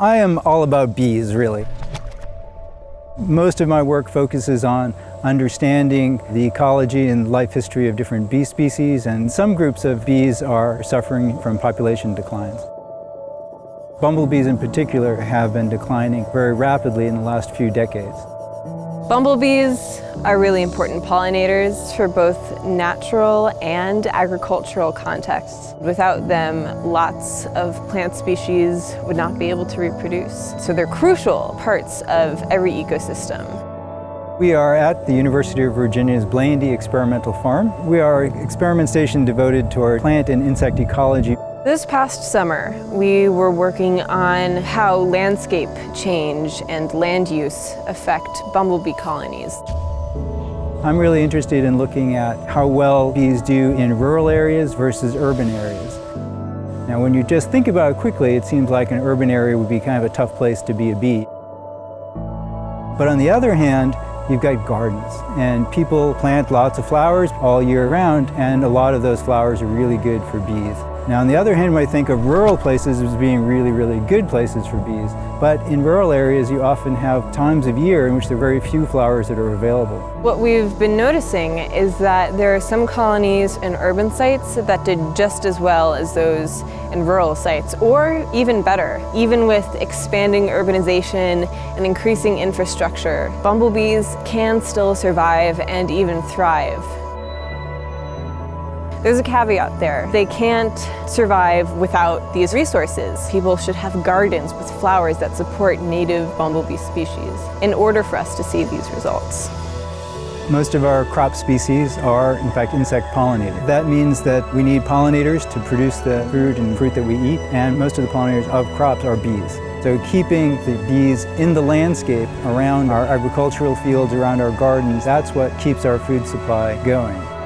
I am all about bees, really. Most of my work focuses on understanding the ecology and life history of different bee species, and some groups of bees are suffering from population declines. Bumblebees in particular have been declining very rapidly in the last few decades. Bumblebees are really important pollinators for both natural and agricultural contexts. Without them, lots of plant species would not be able to reproduce. So they're crucial parts of every ecosystem. We are at the University of Virginia's Blandy Experimental Farm. We are an experiment station devoted toward plant and insect ecology. This past summer, we were working on how landscape change and land use affect bumblebee colonies. I'm really interested in looking at how well bees do in rural areas versus urban areas. Now, when you just think about it quickly, it seems like an urban area would be kind of a tough place to be a bee. But on the other hand, you've got gardens, and people plant lots of flowers all year round, and a lot of those flowers are really good for bees. Now, on the other hand, we might think of rural places as being really, really good places for bees, but in rural areas, you often have times of year in which there are very few flowers that are available. What we've been noticing is that there are some colonies in urban sites that did just as well as those in rural sites, or even better. Even with expanding urbanization and increasing infrastructure, bumblebees can still survive and even thrive. There's a caveat there. They can't survive without these resources. People should have gardens with flowers that support native bumblebee species in order for us to see these results. Most of our crop species are, in fact, insect pollinated. That means that we need pollinators to produce the fruit and fruit that we eat, and most of the pollinators of crops are bees. So keeping the bees in the landscape around our agricultural fields, around our gardens, that's what keeps our food supply going.